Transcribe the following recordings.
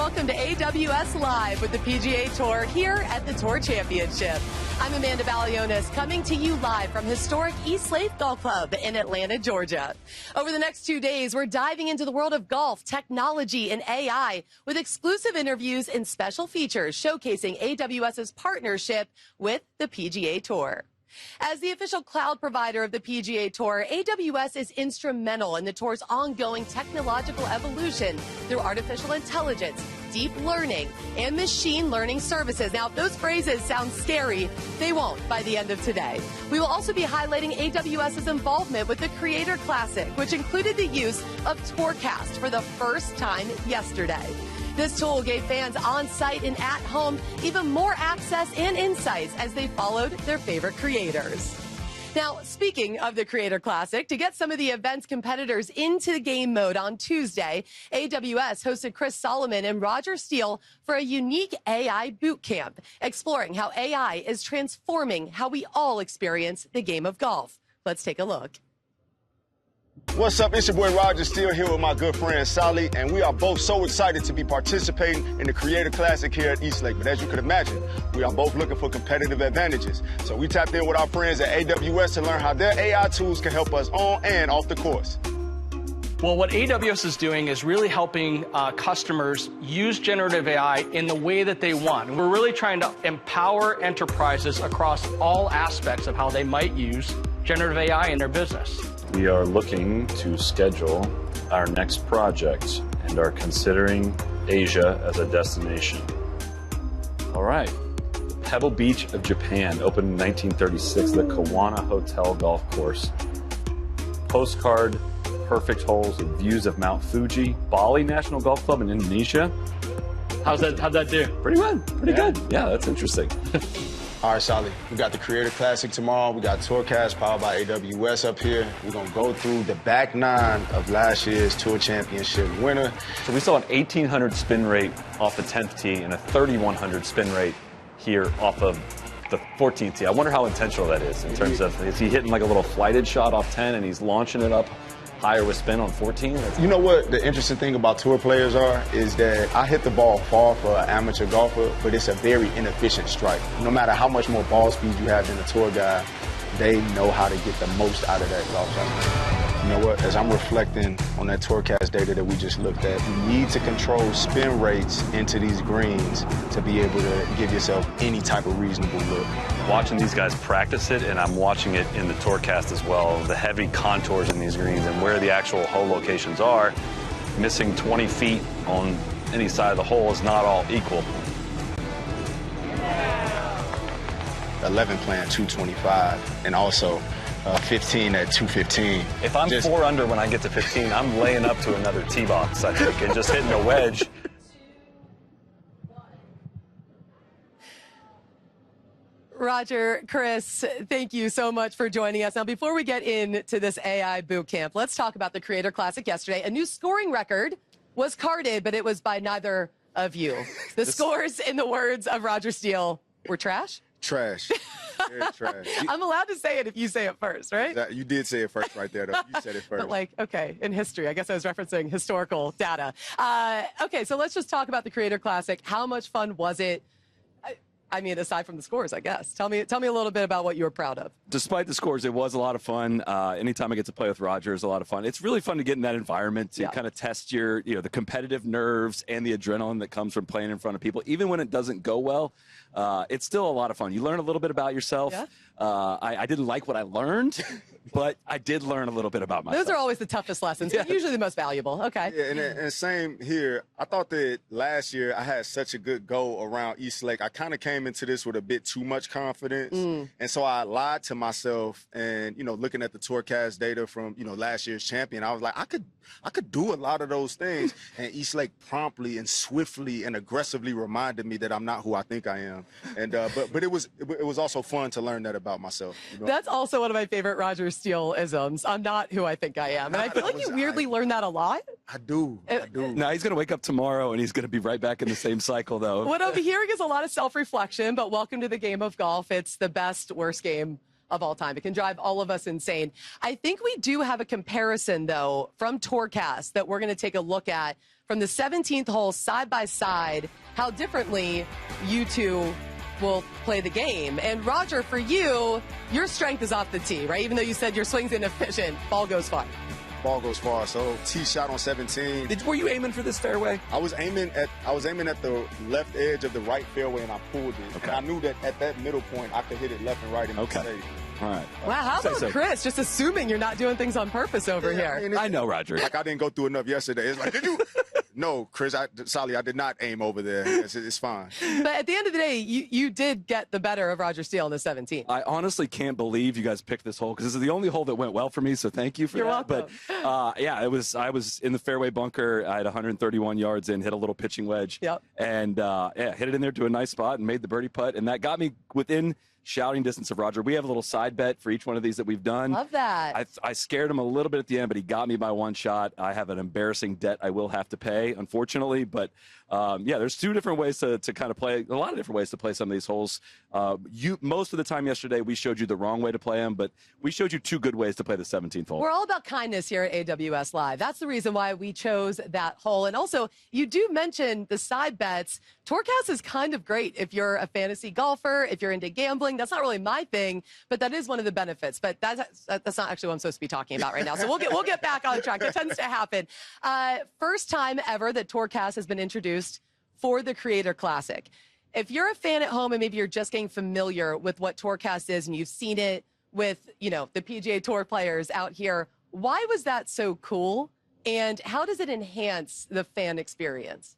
welcome to AWS Live with the PGA Tour here at the Tour Championship. I'm Amanda Balionis, coming to you live from historic East Lake Golf Club in Atlanta, Georgia. Over the next 2 days, we're diving into the world of golf, technology, and AI with exclusive interviews and special features showcasing AWS's partnership with the PGA Tour. As the official cloud provider of the PGA Tour, AWS is instrumental in the Tour's ongoing technological evolution through artificial intelligence, deep learning, and machine learning services. Now, if those phrases sound scary, they won't by the end of today. We will also be highlighting AWS's involvement with the Creator Classic, which included the use of Tourcast for the first time yesterday. This tool gave fans on-site and at home even more access and insights as they followed their favorite creators. Now, speaking of the Creator Classic, to get some of the event's competitors into the game mode on Tuesday, AWS hosted Chris Solomon and Roger Steele for a unique AI boot camp, exploring how AI is transforming how we all experience the game of golf. Let's take a look. What's up? It's your boy Roger Steele here with my good friend Sally, and we are both so excited to be participating in the Creator Classic here at East Lake. But as you can imagine, we are both looking for competitive advantages. So we tapped in with our friends at AWS to learn how their AI tools can help us on and off the course. Well, what AWS is doing is really helping customers use generative AI in the way that they want. We're really trying to empower enterprises across all aspects of how they might use generative AI in their business. We are looking to schedule our next project and are considering Asia as a destination. All right. Pebble Beach of Japan opened in 1936, the Kawana Hotel Golf Course. Postcard, perfect holes with views of Mount Fuji. Bali National Golf Club in Indonesia. How'd that do? Pretty good. Pretty good. Yeah, that's interesting. All right, Sally, we got the Creator Classic tomorrow. We got Tourcast powered by AWS up here. We're going to go through the back nine of last year's Tour Championship winner. So we saw an 1,800 spin rate off the 10th tee and a 3,100 spin rate here off of the 14th tee. I wonder how intentional that is in terms of, is he hitting like a little flighted shot off 10 and he's launching it up higher with spin on 14? You know what the interesting thing about tour players are is that I hit the ball far for an amateur golfer, but it's a very inefficient strike. No matter how much more ball speed you have than a tour guy, they know how to get the most out of that golf shot. You know what, as I'm reflecting on that Tourcast data that we just looked at, you need to control spin rates into these greens to be able to give yourself any type of reasonable look. Watching these guys practice it, and I'm watching it in the Tourcast as well, the heavy contours in these greens and where the actual hole locations are, missing 20 feet on any side of the hole is not all equal. 11 playing 225, and also 15 at 215. If I'm 4 under when I get to 15, I'm laying up to another tee box, I think, and just hitting a wedge. Roger, Chris, thank you so much for joining us. Now, before we get into this AI boot camp, let's talk about the Creator Classic yesterday. A new scoring record was carded, but it was by neither of you. The scores, in the words of Roger Steele, were trash? Trash. Very trash. I'm allowed to say it if you say it first, right? You did say it first right there, though. You said it first. But like, okay, in history, I guess I was referencing historical data. Okay, so let's just talk about the Creator Classic. How much fun was it? I mean, aside from the scores, I guess. Tell me a little bit about what you were proud of. Despite the scores, it was a lot of fun. Anytime I get to play with Roger is a lot of fun. It's really fun to get in that environment to kind of test your, the competitive nerves and the adrenaline that comes from playing in front of people. Even when it doesn't go well, it's still a lot of fun. You learn a little bit about yourself. Yeah. I didn't like what I learned, but I did learn a little bit about myself. Those are always the toughest lessons, but usually the most valuable. Okay. Yeah, and same here. I thought that last year I had such a good go around East Lake. I kind of came into this with a bit too much confidence. And so I lied to myself, and, looking at the Tourcast data from, last year's champion, I was like, I could do a lot of those things. And East Lake promptly and swiftly and aggressively reminded me that I'm not who I think I am. And but it was also fun to learn that about myself. That's also one of my favorite Roger Steele isms. I'm not who I think I am. And I feel like you weirdly learn that a lot. I do. Now he's going to wake up tomorrow and he's going to be right back in the same cycle, though. What I'm hearing is a lot of self-reflection, but welcome to the game of golf. It's the best, worst game of all time. It can drive all of us insane. I think we do have a comparison, though, from Tourcast that we're going to take a look at from the 17th hole side by side, how differently you two will play the game. And Roger, for you, your strength is off the tee, right? Even though you said your swing's inefficient, ball goes far. Ball goes far. So tee shot on 17. Were you aiming for this fairway? I was aiming at the left edge of the right fairway, and I pulled it. Okay. And I knew that at that middle point, I could hit it left and right in the safe. All right. Wow, how about Chris? Just assuming you're not doing things on purpose over here. I mean, I know, Roger. Like, I didn't go through enough yesterday. It's like, did you? No, Chris, Sally, I did not aim over there. It's fine. But at the end of the day, you did get the better of Roger Steele in the 17th. I honestly can't believe you guys picked this hole because this is the only hole that went well for me. So thank you for You're that. welcome. But yeah, I was in the fairway bunker. I had 131 yards in, hit a little pitching wedge. Yep. And yeah, hit it in there to a nice spot and made the birdie putt. And that got me within shouting distance of Roger. We have a little side bet for each one of these that we've done. Love that. I scared him a little bit at the end, but he got me by one shot. I have an embarrassing debt I will have to pay, unfortunately. But yeah, there's two different ways to kind of play, a lot of different ways to play some of these holes. Most of the time yesterday, we showed you the wrong way to play them, but we showed you two good ways to play the 17th hole. We're all about kindness here at AWS Live. That's the reason why we chose that hole. And also, you do mention the side bets. Tourcast is kind of great if you're a fantasy golfer, if you're into gambling. That's not really my thing, but that is one of the benefits. But that's not actually what I'm supposed to be talking about right now. So we'll get back on track. It tends to happen. First time ever that Tourcast has been introduced for the Creator Classic. If you're a fan at home and maybe you're just getting familiar with what Tourcast is and you've seen it with, you know, the PGA Tour players out here, why was that so cool? And how does it enhance the fan experience?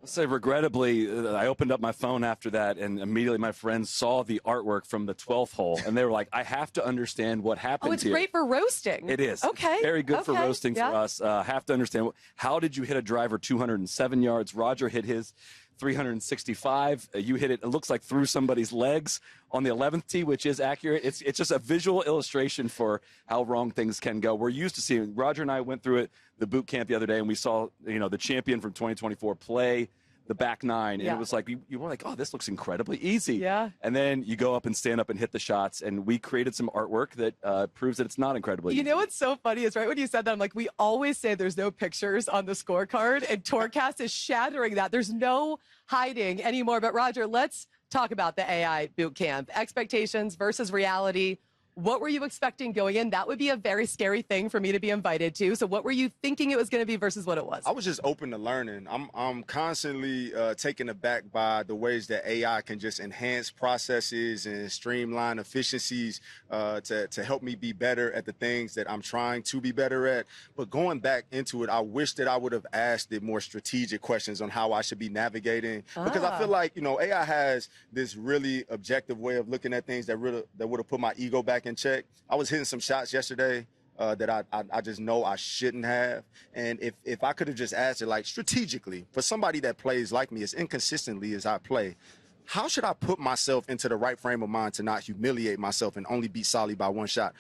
I'll say, regrettably, I opened up my phone after that, and immediately my friends saw the artwork from the 12th hole, and they were like, I have to understand what happened here. Oh, it's great for roasting. It is. Okay. Very good for roasting yeah. for us. Have to understand, how did you hit a driver 207 yards? Roger hit his 365. You hit it, it looks like through somebody's legs on the 11th tee, which is accurate. It's just a visual illustration for how wrong things can go. We're used to seeing, Roger and I went through it, the boot camp the other day, and we saw, you know, the champion from 2024 play the back nine, and yeah. it was like, you were like, oh, this looks incredibly easy. Yeah. And then you go up and stand up and hit the shots, and we created some artwork that proves that it's not incredibly easy. You know what's so funny is right when you said that, I'm like, we always say there's no pictures on the scorecard, and Tourcast is shattering that. There's no hiding anymore. But Roger, let's talk about the AI boot camp. Expectations versus reality. What were you expecting going in? That would be a very scary thing for me to be invited to. So what were you thinking it was going to be versus what it was? I was just open to learning. I'm constantly taken aback by the ways that AI can just enhance processes and streamline efficiencies to help me be better at the things that I'm trying to be better at. But going back into it, I wish that I would have asked it more strategic questions on how I should be navigating. Because I feel like, you know, AI has this really objective way of looking at things that would have put my ego back in check. I was hitting some shots yesterday that I just know I shouldn't have. And if I could have just asked it, like, strategically, for somebody that plays like me as inconsistently as I play, how should I put myself into the right frame of mind to not humiliate myself and only beat Solly by one shot?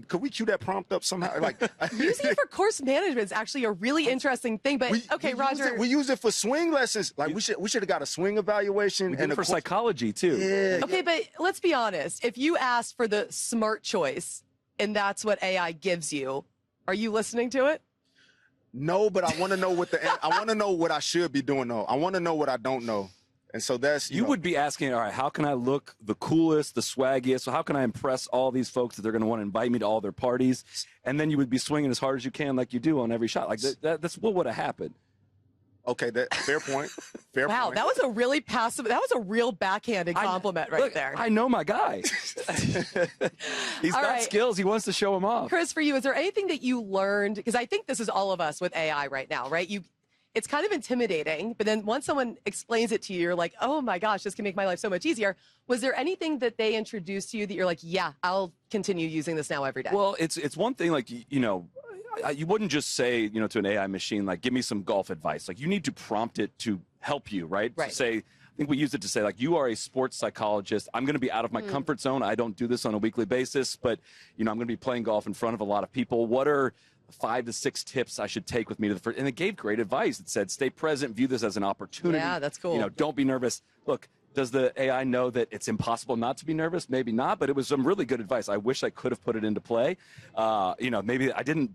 Could we cue that prompt up somehow? Like, using it for course management is actually a really interesting thing. But okay, Roger, we use it for swing lessons. Like, we should have got a swing evaluation. We did it for psychology too. Yeah. okay, but let's be honest. If you asked for the smart choice and that's what AI gives you, are you listening to it? No, but I want to know what I should be doing though. I want to know what I don't know. And so that's, you would be asking, all right, how can I look the coolest, the swaggiest? So how can I impress all these folks that they're going to want to invite me to all their parties? And then you would be swinging as hard as you can, like you do on every shot. Like that's what would have happened. Okay, fair point. Fair wow, point. that was a really passive. That was a real backhanded compliment right there. I know my guy. He's got right. skills. He wants to show them off. Chris, for you, is there anything that you learned? Because I think this is all of us with AI right now, right? It's kind of intimidating, but then once someone explains it to you, you're like, oh my gosh, this can make my life so much easier. Was there anything that they introduced to you that you're like, yeah, I'll continue using this now every day? Well, it's one thing, like, you know, you wouldn't just say, you know, to an AI machine, like, give me some golf advice. Like, you need to prompt it to help you, right? Right. To say, I think we used it to say, like, you are a sports psychologist. I'm going to be out of my comfort zone. I don't do this on a weekly basis, but, you know, I'm going to be playing golf in front of a lot of people. What are 5 to 6 tips I should take with me to the first? And it gave great advice. It said, stay present, view this as an opportunity. Yeah, that's cool. You know, don't be nervous. Look, Does the AI know that it's impossible not to be nervous? Maybe not, but it was some really good advice. I wish I could have put it into play. Maybe I didn't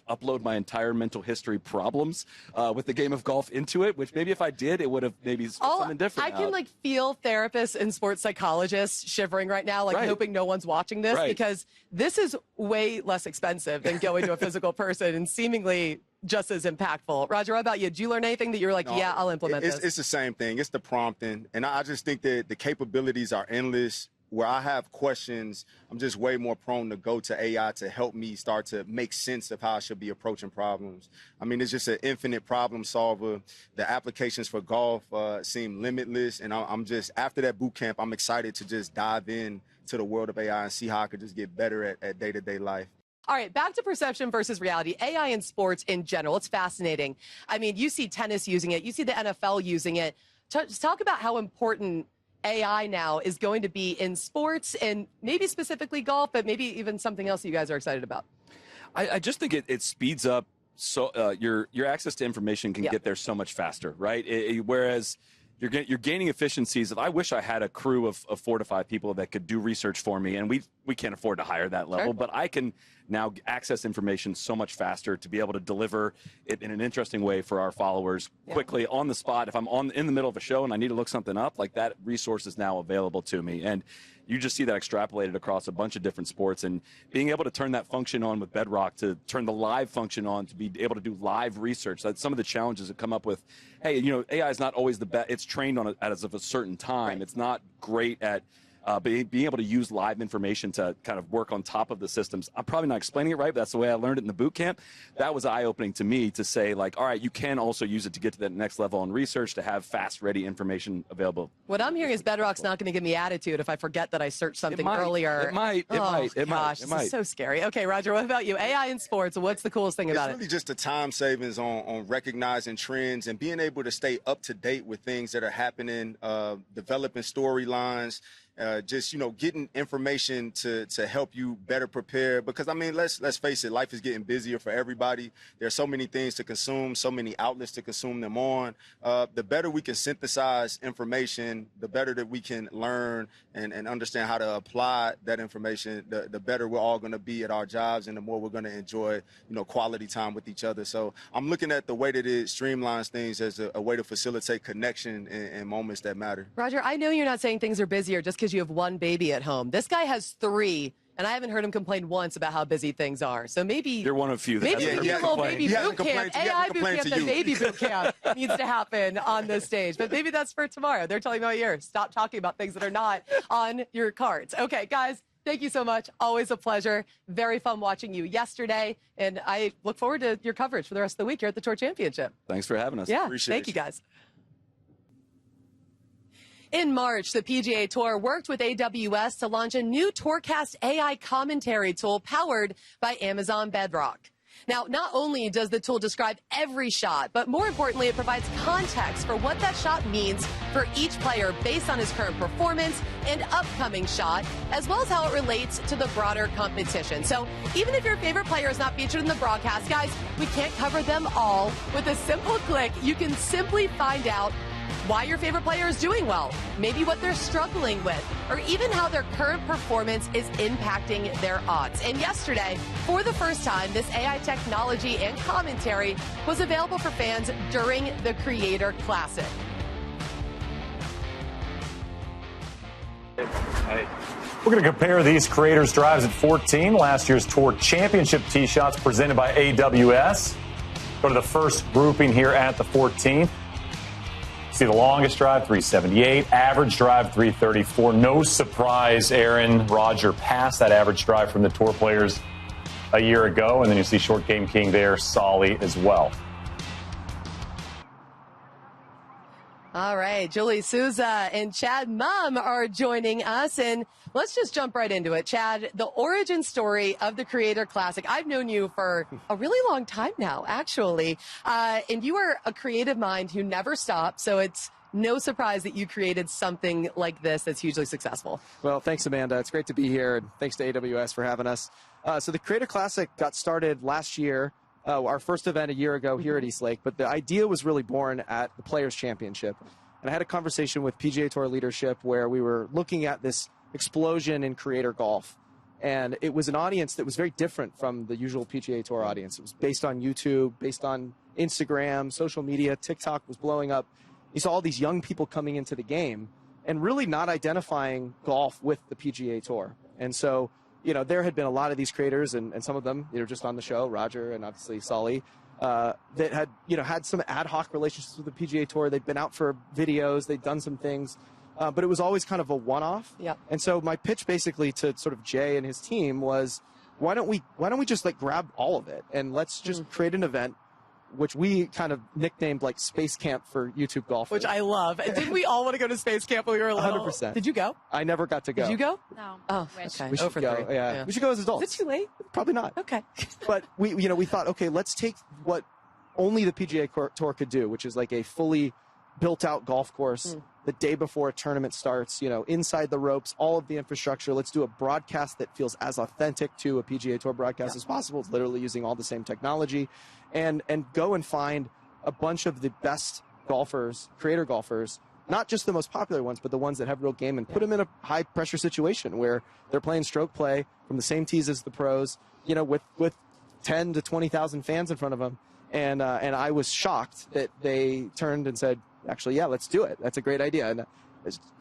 upload my entire mental history problems with the game of golf into it, which maybe if I did, it would have maybe something different. I can feel therapists and sports psychologists shivering right now, hoping no one's watching this, because this is way less expensive than going to a physical person and seemingly just as impactful. Roger, what about you? Did you learn anything that you were like, yeah, I'll implement this? It's the same thing. It's the prompting. And I just think that the capabilities are endless. Where I have questions, I'm just way more prone to go to AI to help me start to make sense of how I should be approaching problems. I mean, it's just an infinite problem solver. The applications for golf seem limitless. And I'm just, after that boot camp, I'm excited to just dive in to the world of AI and see how I could just get better at day-to-day life. All right, back to perception versus reality. AI in sports in general, it's fascinating. I mean, you see tennis using it. You see the NFL using it. Just talk about how important AI now is going to be in sports and maybe specifically golf, but maybe even something else you guys are excited about. I just think it speeds up your access to information can get there so much faster, right? Whereas you're gaining efficiencies. I wish I had a crew of 4 to 5 people that could do research for me, and we can't afford to hire that level, but I can now access information so much faster to be able to deliver it in an interesting way for our followers quickly on the spot. If I'm in the middle of a show and I need to look something up, that resource is now available to me. And you just see that extrapolated across a bunch of different sports, and being able to turn that function on with Bedrock, to turn the live function on, to be able to do live research. That's some of the challenges that come up with, hey, AI is not always the best. It's trained on it as of a certain time. It's not great at being able to use live information to kind of work on top of the systems. I'm probably not explaining it right, but that's the way I learned it in the boot camp. That was eye-opening to me to say, all right, you can also use it to get to that next level in research, to have fast, ready information available. What I'm hearing is Bedrock's not going to give me attitude if I forget that I searched something earlier. It might. This is so scary. Okay, Roger, what about you? AI in sports, what's the coolest thing about it? It's really just the time savings on recognizing trends and being able to stay up to date with things that are happening, developing storylines. Getting information to help you better prepare, because I mean, let's face it, life is getting busier for everybody. There's so many things to consume, so many outlets to consume them on. The better we can synthesize information, the better that we can learn and understand how to apply that information, the better we're all going to be at our jobs, and the more we're going to enjoy, quality time with each other. So I'm looking at the way that it streamlines things as a way to facilitate connection in moments that matter. Roger, I know you're not saying things are busier just because you have one baby at home. This guy has 3, and I haven't heard him complain once about how busy things are. So maybe you're one of few. Maybe a little baby boot camp, AI boot camp, and baby boot camp needs to happen on this stage. But maybe that's for tomorrow. They're telling me all year, stop talking about things that are not on your cards. Okay, guys. Thank you so much. Always a pleasure. Very fun watching you yesterday. And I look forward to your coverage for the rest of the week here at the Tour Championship. Thanks for having us. Yeah, Appreciate thank you guys. In March, the PGA Tour worked with AWS to launch a new Tourcast AI commentary tool powered by Amazon Bedrock. Now, not only does the tool describe every shot, but more importantly, it provides context for what that shot means for each player based on his current performance and upcoming shot, as well as how it relates to the broader competition. So even if your favorite player is not featured in the broadcast, guys, we can't cover them all. With a simple click, you can simply find out why your favorite player is doing well, maybe what they're struggling with, or even how their current performance is impacting their odds. And yesterday, for the first time, this AI technology and commentary was available for fans during the Creator Classic. We're going to compare these creators' drives at 14, last year's Tour Championship tee shots presented by AWS. Go to the first grouping here at the 14th. See the longest drive, 378. Average drive, 334. No surprise, Aaron, Roger passed that average drive from the Tour players a year ago. And then you see short game king there, Solly as well. All right, Julie Souza and Chad Mumm are joining us, and let's just jump right into it. Chad, the origin story of the Creator Classic. I've known you for a really long time now, actually, and you are a creative mind who never stops, so it's no surprise that you created something like this that's hugely successful. Well, thanks, Amanda. It's great to be here, and thanks to AWS for having us. So the Creator Classic got started last year. Our first event a year ago here at East Lake, but the idea was really born at the Players Championship. And I had a conversation with PGA Tour leadership where we were looking at this explosion in creator golf. And it was an audience that was very different from the usual PGA Tour audience. It was based on YouTube, based on Instagram, social media. TikTok was blowing up. You saw all these young people coming into the game and really not identifying golf with the PGA Tour. And so, there had been a lot of these creators, and some of them, just on the show, Roger and obviously Sully, that had, had some ad hoc relationships with the PGA Tour. They'd been out for videos. They'd done some things. But it was always kind of a one-off. Yep. And so my pitch basically to sort of Jay and his team was, why don't we just grab all of it and let's just create an event, which we kind of nicknamed Space Camp for YouTube golfers. Which I love. Didn't we all want to go to Space Camp when we were little? 100%. Did you go? I never got to go. Did you go? No. Oh, Wish. okay. We should for go. 3. Yeah. We should go as adults. Is it too late? Probably not. Okay. But we thought, okay, let's take what only the PGA Tour could do, which is a fully built-out golf course the day before a tournament starts, inside the ropes, all of the infrastructure. Let's do a broadcast that feels as authentic to a PGA Tour broadcast as possible. It's literally using all the same technology, and go and find a bunch of the best golfers, creator golfers, not just the most popular ones, but the ones that have real game, and put them in a high-pressure situation where they're playing stroke play from the same tees as the pros, with 10 to 20,000 fans in front of them. And I was shocked that they turned and said, actually, yeah, let's do it. That's a great idea. And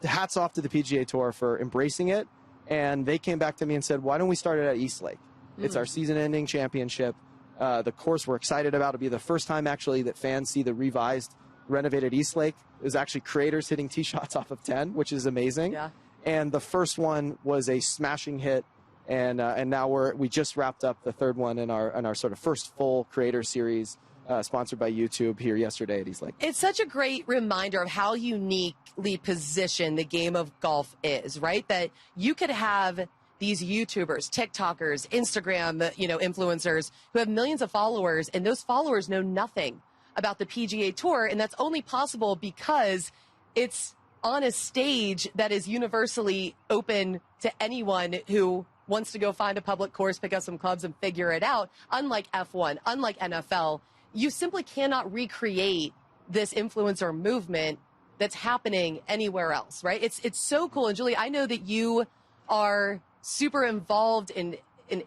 hats off to the PGA Tour for embracing it. And they came back to me and said, why don't we start it at East Lake? It's our season-ending championship. The course we're excited about. It'll be the first time, actually, that fans see the revised, renovated East Lake. It was actually creators hitting tee shots off of 10, which is amazing. Yeah. And the first one was a smashing hit. And now we just wrapped up the third one in our sort of first full creator series, sponsored by YouTube here yesterday at East Lake. It's such a great reminder of how uniquely positioned the game of golf is, right? That you could have these YouTubers, TikTokers, Instagram, influencers who have millions of followers, and those followers know nothing about the PGA Tour, and that's only possible because it's on a stage that is universally open to anyone who wants to go find a public course, pick up some clubs, and figure it out. Unlike F1, unlike NFL, you simply cannot recreate this influencer movement that's happening anywhere else, right? It's so cool. And Julie, I know that you are super involved in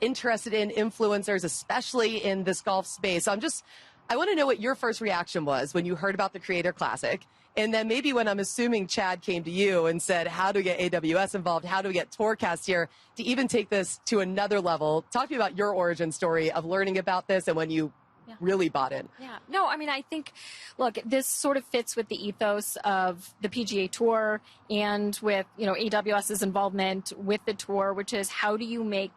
interested in influencers, especially in this golf space. So I want to know what your first reaction was when you heard about the Creator Classic. And then maybe when I'm assuming Chad came to you and said, how do we get AWS involved? How do we get Tourcast here to even take this to another level? Talk to me about your origin story of learning about this and when you really bought in. Yeah. No, I mean, I think, look, this sort of fits with the ethos of the PGA Tour and with, AWS's involvement with the tour, which is how do you make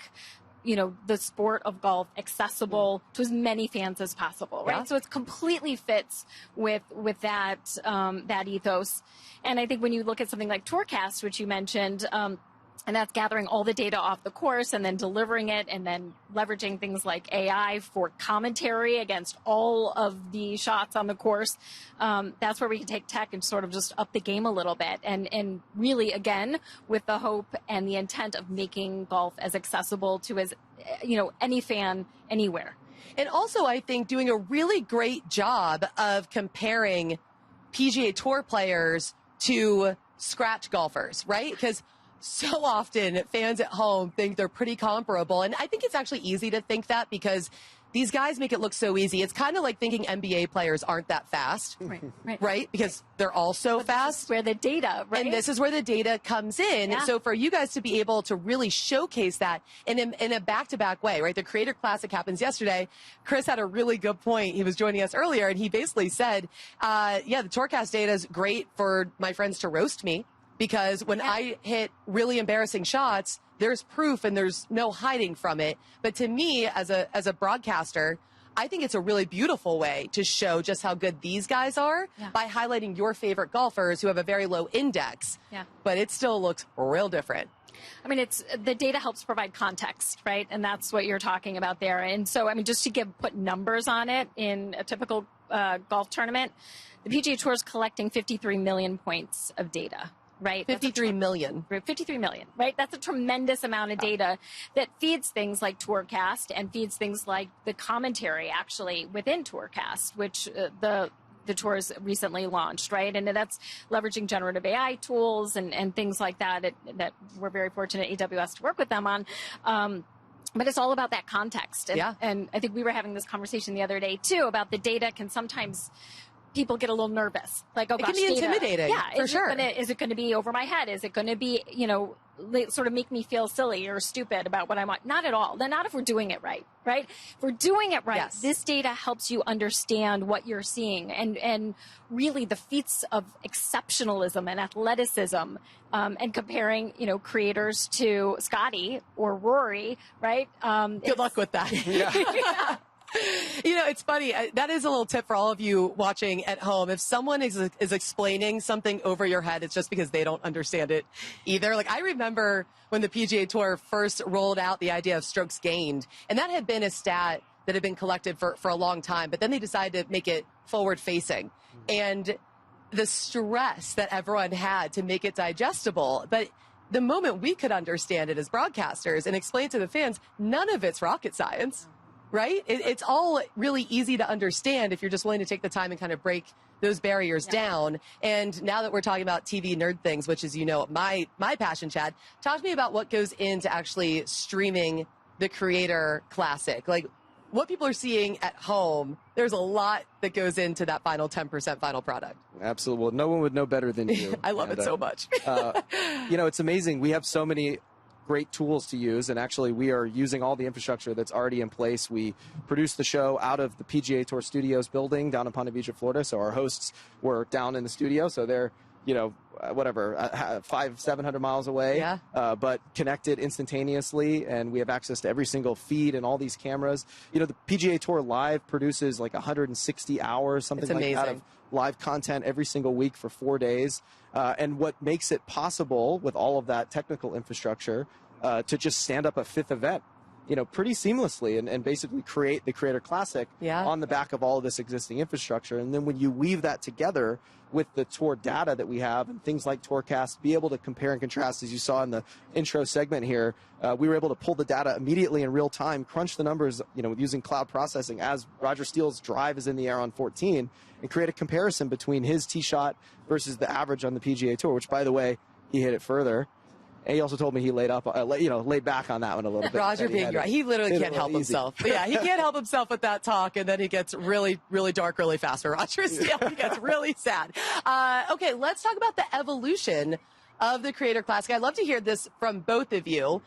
the sport of golf accessible to as many fans as possible, right? Yeah. So it completely fits with that that ethos. And I think when you look at something like Tourcast, which you mentioned, and that's gathering all the data off the course and then delivering it and then leveraging things like AI for commentary against all of the shots on the course. That's where we can take tech and sort of just up the game a little bit. And really, again, with the hope and the intent of making golf as accessible to as, any fan anywhere. And also, I think, doing a really great job of comparing PGA Tour players to scratch golfers, right? Because so often fans at home think they're pretty comparable. And I think it's actually easy to think that because these guys make it look so easy. It's kind of like thinking NBA players aren't that fast, right? Because they're all so fast. This is where the data, right? And this is where the data comes in. Yeah. So for you guys to be able to really showcase that in a back-to-back way, right? The Creator Classic happens yesterday. Chris had a really good point. He was joining us earlier, and he basically said, the Tourcast data is great for my friends to roast me. Because when I hit really embarrassing shots, there's proof and there's no hiding from it. But to me, as a broadcaster, I think it's a really beautiful way to show just how good these guys are by highlighting your favorite golfers who have a very low index. Yeah. But it still looks real different. I mean, the data helps provide context, right? And that's what you're talking about there. And so, I mean, just to put numbers on it, in a typical golf tournament, the PGA Tour is collecting 53 million points of data. Right. 53 million. 53 million, right? That's a tremendous amount of data that feeds things like Tourcast and feeds things like the commentary actually within Tourcast, which the the tours recently launched, right? And that's leveraging generative AI tools and things like that that we're very fortunate at AWS to work with them on. But it's all about that context. And I think we were having this conversation the other day too about the data can sometimes people get a little nervous. Like, oh, it gosh, can be data. intimidating. Yeah, for sure. Is it going to be over my head? Is it going to be, sort of make me feel silly or stupid about what I want? Not at all. Not if we're doing it right, right? If we're doing it right, yes. This data helps you understand what you're seeing and really the feats of exceptionalism and athleticism, and comparing, creators to Scotty or Rory, right? Good luck with that. Yeah. It's funny. That is a little tip for all of you watching at home. If someone is explaining something over your head, it's just because they don't understand it either. Like, I remember when the PGA Tour first rolled out the idea of strokes gained, and that had been a stat that had been collected for a long time, but then they decided to make it forward facing. And the stress that everyone had to make it digestible, but the moment we could understand it as broadcasters and explain to the fans, none of it's rocket science. Right? It's all really easy to understand if you're just willing to take the time and kind of break those barriers down. And now that we're talking about TV nerd things, which is, my passion, Chad, talk to me about what goes into actually streaming the Creator Classic. Like, what people are seeing at home, there's a lot that goes into that final 10% final product. Absolutely. Well, no one would know better than you. I love it so much. It's amazing. We have so many great tools to use, and actually we are using all the infrastructure that's already in place. We produce the show out of the PGA Tour Studios building down in Ponte Vedra, Florida, so our hosts were down in the studio, so they're 500-700 miles away, but connected instantaneously, and we have access to every single feed and all these cameras. The PGA Tour Live produces like 160 hours, something like that, of live content every single week for 4 days. And what makes it possible with all of that technical infrastructure to just stand up a fifth event, pretty seamlessly and basically create the Creator Classic on the back of all of this existing infrastructure. And then when you weave that together with the tour data that we have and things like Tourcast, be able to compare and contrast, as you saw in the intro segment here, we were able to pull the data immediately in real time, crunch the numbers, using cloud processing as Roger Steele's drive is in the air on 14, and create a comparison between his tee shot versus the average on the PGA Tour, which, by the way, he hit it further. And he also told me he laid back on that one a little bit. Roger being right. He literally can't help himself. But yeah, he can't help himself with that talk, and then he gets really, really dark really fast for Roger Steele. He gets really sad. Okay, let's talk about the evolution of the Creator Classic. I'd love to hear this from both of you.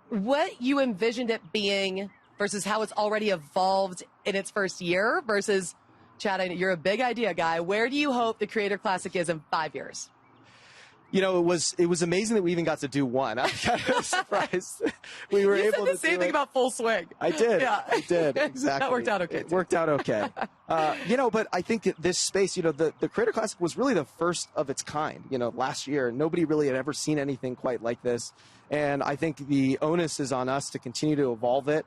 What you envisioned it being versus how it's already evolved in its first year versus, Chad, you're a big idea guy. Where do you hope the Creator Classic is in 5 years? It was amazing that we even got to do one. I'm kind of surprised we were able to do the same thing about Full Swing. I did. Yeah. I did. Exactly. That worked out okay. It worked out okay. But I think that this space, the Creator Classic was really the first of its kind. Last year, nobody really had ever seen anything quite like this. And I think the onus is on us to continue to evolve it.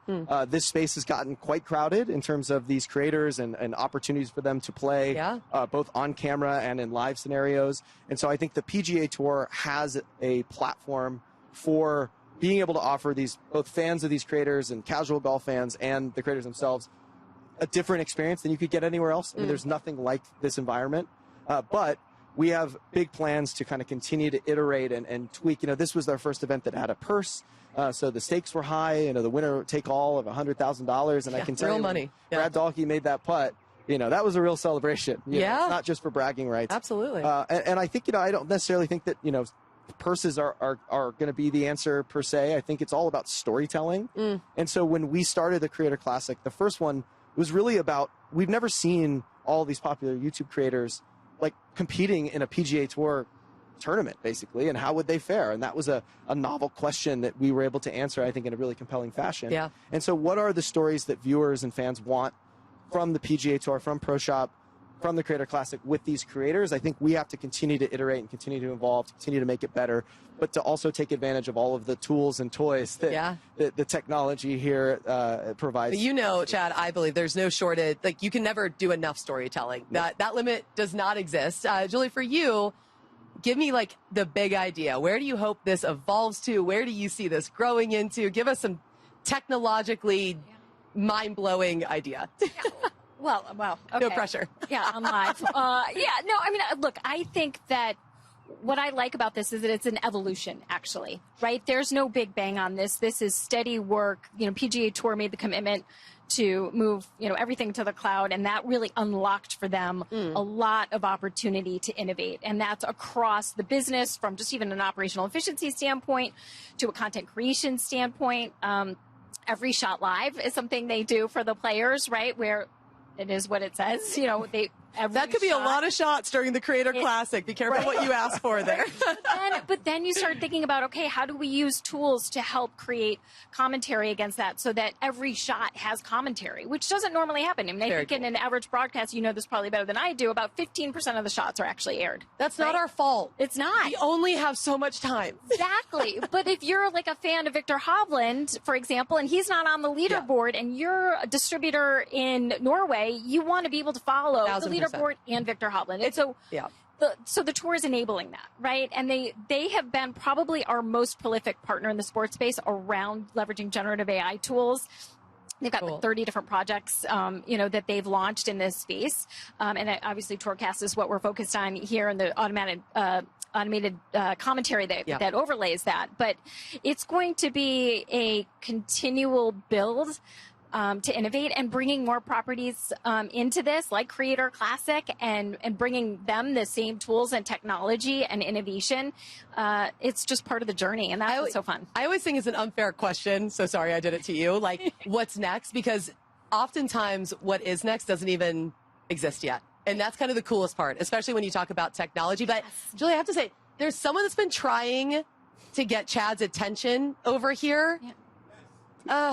This space has gotten quite crowded in terms of these creators and opportunities for them to play both on camera and in live scenarios. And so I think the PGA Tour has a platform for being able to offer these both fans of these creators and casual golf fans and the creators themselves a different experience than you could get anywhere else. I mean, there's nothing like this environment. But we have big plans to kind of continue to iterate and tweak. This was our first event that had a purse, so the stakes were high. The winner take all of $100,000, and I can tell real you, money. Brad Dahlke made that putt. That was a real celebration. It's not just for bragging rights. Absolutely. And I think I don't necessarily think that purses are going to be the answer per se. I think it's all about storytelling. And so when we started the Creator Classic, the first one was really about, we've never seen all these popular YouTube creators like competing in a PGA Tour tournament, basically, and how would they fare? And that was a novel question that we were able to answer, I think, in a really compelling fashion. Yeah. And so what are the stories that viewers and fans want from the PGA Tour, from Pro Shop, from the Creator Classic with these creators? I think we have to continue to iterate and continue to evolve, continue to make it better, but to also take advantage of all of the tools and toys that the technology here provides. Chad, I believe there's no shortage. Like, you can never do enough storytelling. That limit does not exist. Julie, for you, give me like the big idea. Where do you hope this evolves to? Where do you see this growing into? Give us some technologically mind-blowing idea. Well, okay. No pressure. Yeah, I'm live. Look, I think that what I like about this is that it's an evolution, actually, right? There's no big bang on this. This is steady work. PGA Tour made the commitment to move, everything to the cloud, and that really unlocked for them a lot of opportunity to innovate. And that's across the business, from just even an operational efficiency standpoint to a content creation standpoint. Every shot live is something they do for the players, right? Where it is what it says, that could be a lot of shots during the Creator Classic. Be careful what you ask for there. But then you start thinking about, okay, how do we use tools to help create commentary against that so that every shot has commentary, which doesn't normally happen. I mean, I think in an average broadcast, this probably better than I do, about 15% of the shots are actually aired. That's not our fault. It's not. We only have so much time. Exactly. But if you're like a fan of Victor Hovland, for example, and he's not on the leaderboard, and you're a distributor in Norway, you want to be able to follow the leaderboard and Victor Hovland. So the tour is enabling that, right? And they have been probably our most prolific partner in the sports space around leveraging generative AI tools. They've got like 30 different projects, that they've launched in this space. And obviously Tourcast is what we're focused on here in the automated commentary that overlays that. But it's going to be a continual build to innovate and bringing more properties into this, like Creator Classic, and bringing them the same tools and technology and innovation. It's just part of the journey, and that's what's so fun. I always think it's an unfair question, so sorry I did it to you. Like, what's next? Because oftentimes what is next doesn't even exist yet. And that's kind of the coolest part, especially when you talk about technology. But, Julie, I have to say, there's someone that's been trying to get Chad's attention over here. Yeah.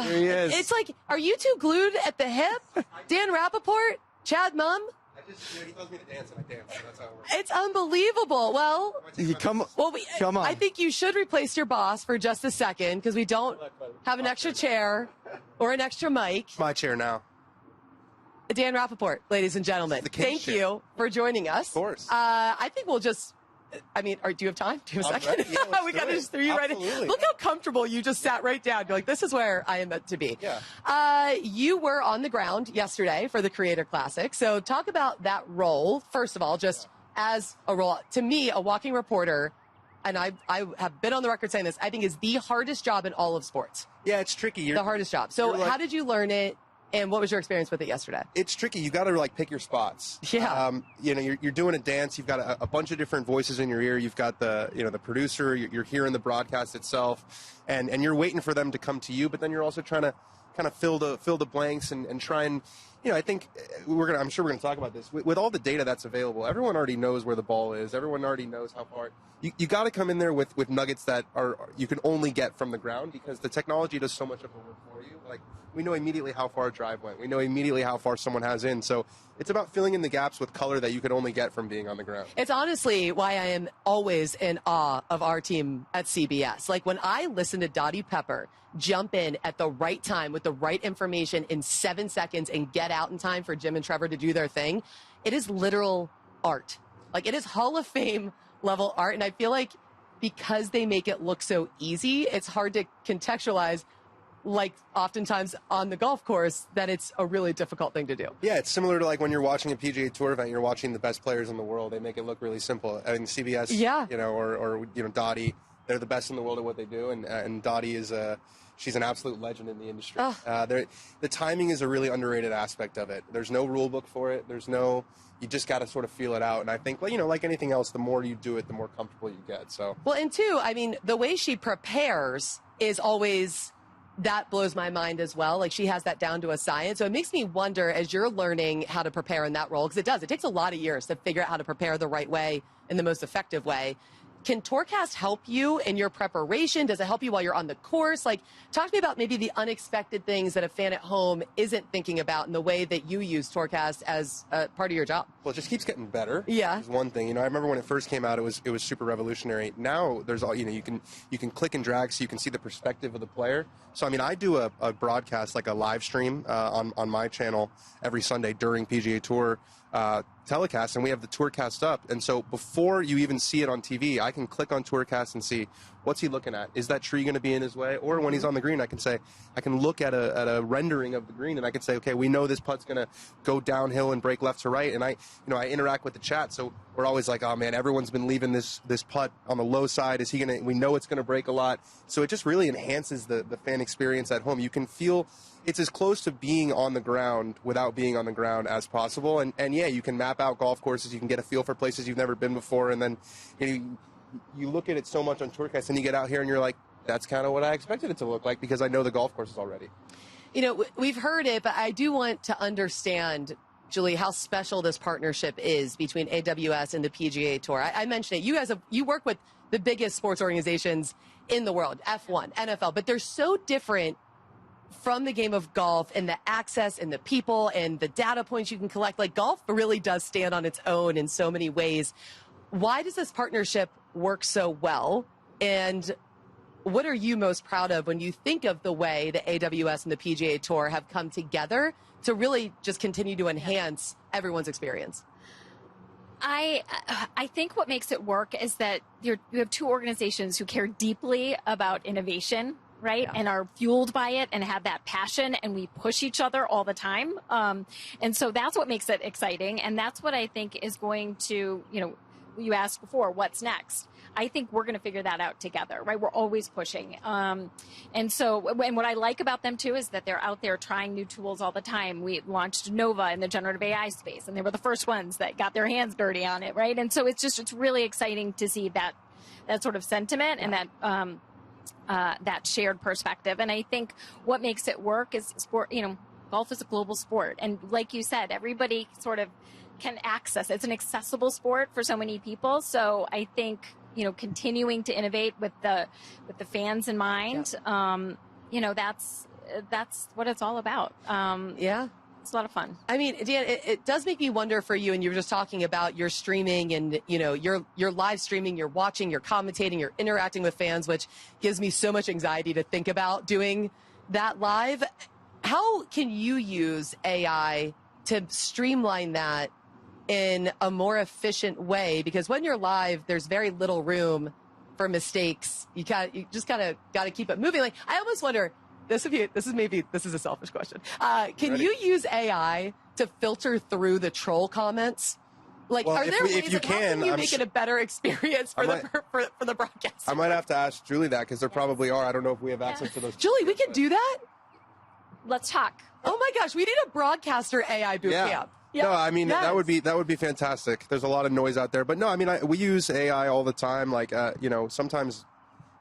Here he is. It's like, are you two glued at the hip? Dan Rappaport? Chad Mum? He tells me to dance, and I dance. So that's how it works. It's unbelievable. Well, come on. I think you should replace your boss for just a second, because we don't have an extra chair or an extra mic. It's my chair now. Dan Rappaport, ladies and gentlemen, thank you for joining us. Of course. I think we'll just... do you have time? Do you have a second? Yeah, we got to just throw you right in. Look how comfortable you just sat right down. You're like, this is where I am meant to be. Yeah. You were on the ground yesterday for the Creator Classic. So talk about that role, first of all, just as a role. To me, a walking reporter, and I have been on the record saying this, I think is the hardest job in all of sports. Yeah, it's tricky. The hardest job. So how did you learn it? And what was your experience with it yesterday? It's tricky. You got to pick your spots. Yeah. You're doing a dance. You've got a bunch of different voices in your ear. You've got the producer. You're hearing the broadcast itself, and you're waiting for them to come to you. But then you're also trying to kind of fill the blanks and try and I think I'm sure we're gonna talk about this with all the data that's available. Everyone already knows where the ball is. Everyone already knows how far. You got to come in there with nuggets that you can only get from the ground, because the technology does so much of the work for you. Like, we know immediately how far a drive went. We know immediately how far someone has in. So it's about filling in the gaps with color that you could only get from being on the ground. It's honestly why I am always in awe of our team at CBS. Like, when I listen to Dottie Pepper jump in at the right time with the right information in 7 seconds and get out in time for Jim and Trevor to do their thing, it is literal art. Like, it is Hall of Fame level art. And I feel like because they make it look so easy, it's hard to contextualize, like oftentimes on the golf course, that it's a really difficult thing to do. Yeah, it's similar to like when you're watching a PGA Tour event, you're watching the best players in the world. They make it look really simple. I mean, CBS, or Dottie, they're the best in the world at what they do. And Dottie is she's an absolute legend in the industry. The timing is a really underrated aspect of it. There's no rule book for it. You just got to sort of feel it out. And I think, like anything else, the more you do it, the more comfortable you get. So. Well, and two, I mean, the way she prepares is always, that blows my mind as well. Like, she has that down to a science. So it makes me wonder, as you're learning how to prepare in that role, because it takes a lot of years to figure out how to prepare the right way in the most effective way. Can Tourcast help you in your preparation? Does it help you while you're on the course? Like, talk to me about maybe the unexpected things that a fan at home isn't thinking about in the way that you use Tourcast as a part of your job. Well, it just keeps getting better. Yeah. Is one thing. I remember when it first came out, it was super revolutionary. Now there's all, you can click and drag so you can see the perspective of the player. So, I mean, I do a broadcast, like a live stream on my channel every Sunday during PGA Tour telecast, and we have the Tourcast up. And so before you even see it on TV, I can click on Tourcast and see what's he looking at. Is that tree going to be in his way? Or when he's on the green, I can look at a rendering of the green, and I can say, okay, we know this putt's going to go downhill and break left to right. And I interact with the chat, so we're always like, oh man, everyone's been leaving this putt on the low side. Is he going to? We know it's going to break a lot. So it just really enhances the fan experience at home. You can feel it's as close to being on the ground without being on the ground as possible. And yeah, you can map out golf courses. You can get a feel for places you've never been before. And then you look at it so much on Tourcast, and you get out here and you're like, that's kind of what I expected it to look like because I know the golf courses already. We've heard it, but I do want to understand, Julie, how special this partnership is between AWS and the PGA Tour. I mentioned it. You work with the biggest sports organizations in the world, F1, NFL, but they're so different from the game of golf and the access and the people and the data points you can collect. Like, golf really does stand on its own in so many ways. Why does this partnership work so well? And what are you most proud of when you think of the way the AWS and the PGA Tour have come together to really just continue to enhance everyone's experience? I think what makes it work is that you have two organizations who care deeply about innovation, right? Yeah. And are fueled by it and have that passion, and we push each other all the time. And so that's what makes it exciting. And that's what I think is going to, you asked before, what's next? I think we're going to figure that out together, right? We're always pushing. And what I like about them too is that they're out there trying new tools all the time. We launched Nova in the generative AI space, and they were the first ones that got their hands dirty on it, right? And so it's really exciting to see that sort of sentiment and that shared perspective. And I think what makes it work is sport. Golf is a global sport, and like you said, everybody sort of can access it. It's an accessible sport for so many people. So I think continuing to innovate with the fans in mind, that's what it's all about. Yeah. It's a lot of fun. I mean, Dan, it does make me wonder for you, and you were just talking about your streaming and, you're live streaming, you're watching, you're commentating, you're interacting with fans, which gives me so much anxiety to think about doing that live. How can you use AI to streamline that in a more efficient way? Because when you're live, there's very little room for mistakes. You just got to keep it moving. Like, I almost wonder, this is a selfish question. Can you use AI to filter through the troll comments? Like, are there ways how can you make it a better experience for the broadcast? I might have to ask Julie that, because there probably are. I don't know if we have access to those. Julie, we could do that? Let's talk. Oh my gosh, we need a broadcaster AI boot camp. Yep. No, I mean, that would be fantastic. There's a lot of noise out there, but no, I mean, we use AI all the time. Like, sometimes,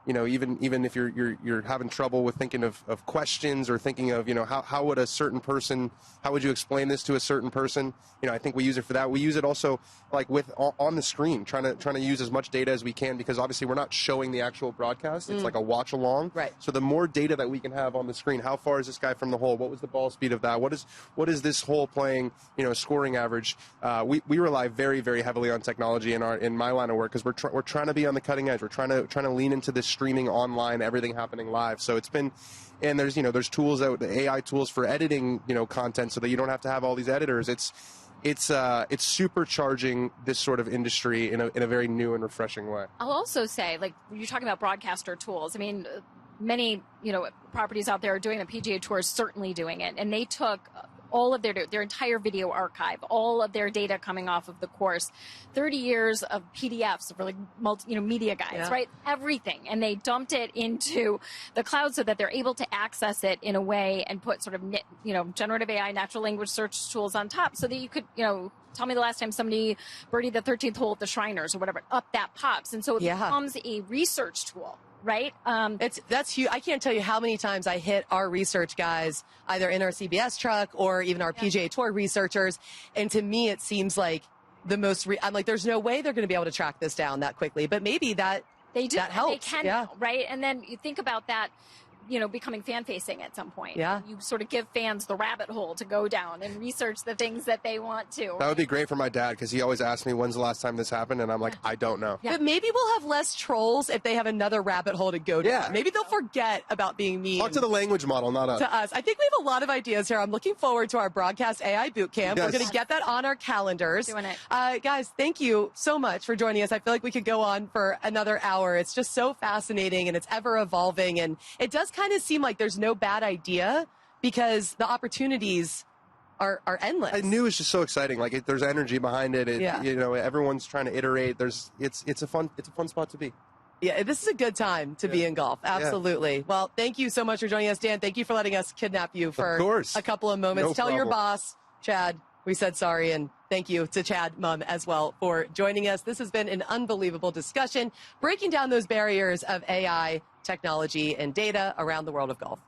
even if you're having trouble with thinking of questions or thinking of, how would a certain person, how would you explain this to a certain person? I think we use it for that. We use it also like on the screen, trying to use as much data as we can, because obviously we're not showing the actual broadcast. It's like a watch along. Right. So the more data that we can have on the screen, how far is this guy from the hole? What was the ball speed of that? What is this hole playing, scoring average? We rely very, very heavily on technology in my line of work, because we're trying to be on the cutting edge. We're trying to lean into this streaming online, everything happening live. So it's been, and there's tools out, AI tools for editing, content, so that you don't have to have all these editors. It's supercharging this sort of industry in a very new and refreshing way. I'll also say, like, you're talking about broadcaster tools. I mean, many, properties out there are doing it. PGA Tour is certainly doing it, and they took all of their entire video archive, all of their data coming off of the course, 30 years of PDFs for like media guides, right? Everything. And they dumped it into the cloud so that they're able to access it in a way and put sort of, generative AI, natural language search tools on top, so that you could, tell me the last time somebody birdied the 13th hole at the Shriners or whatever, up that pops. And so it becomes a research tool. Right? That's huge. I can't tell you how many times I hit our research guys, either in our CBS truck or even our PGA Tour researchers. And to me, it seems like the most, I'm like, there's no way they're going to be able to track this down that quickly, but maybe that helps. They can, right? And then you think about that becoming fan facing at some point. Yeah. You sort of give fans the rabbit hole to go down and research the things that they want to. That would be great for my dad, because he always asks me, when's the last time this happened? And I'm like, I don't know. But maybe we'll have less trolls if they have another rabbit hole to go down. Yeah. Maybe they'll forget about being mean. Talk to the language model, not us. To us. I think we have a lot of ideas here. I'm looking forward to our broadcast AI boot camp. Yes. We're going to get that on our calendars. Doing it. Guys, thank you so much for joining us. I feel like we could go on for another hour. It's just so fascinating, and it's ever evolving. And it does kind of seem like there's no bad idea, because the opportunities are endless. I knew it was just so exciting. Like, there's energy behind it. Everyone's trying to iterate. It's a fun spot to be. Yeah, this is a good time to be in golf. Absolutely. Well, thank you so much for joining us, Dan. Thank you for letting us kidnap you for a couple of moments. No Tell your problem. boss, Chad, we said sorry, and thank you to Chad Mumm as well for joining us. This has been an unbelievable discussion, breaking down those barriers of AI, technology, and data around the world of golf.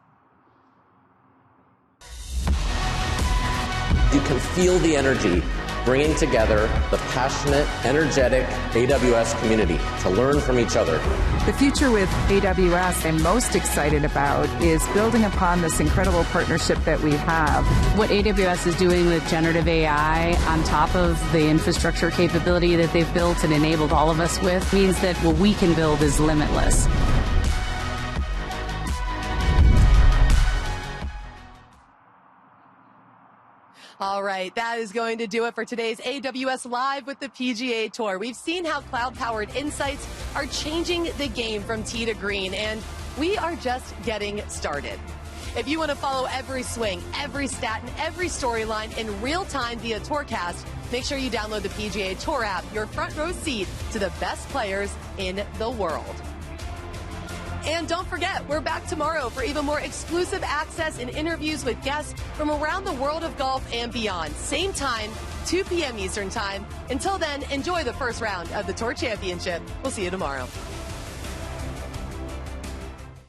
You can feel the energy bringing together the passionate, energetic AWS community to learn from each other. The future with AWS I'm most excited about is building upon this incredible partnership that we have. What AWS is doing with generative AI on top of the infrastructure capability that they've built and enabled all of us with means that what we can build is limitless. All right, that is going to do it for today's AWS Live with the PGA Tour. We've seen how cloud-powered insights are changing the game from tee to green, and we are just getting started. If you want to follow every swing, every stat, and every storyline in real time via Tourcast, make sure you download the PGA Tour app, your front row seat to the best players in the world. And don't forget, we're back tomorrow for even more exclusive access and interviews with guests from around the world of golf and beyond. Same time, 2 p.m. Eastern Time. Until then, enjoy the first round of the Tour Championship. We'll see you tomorrow.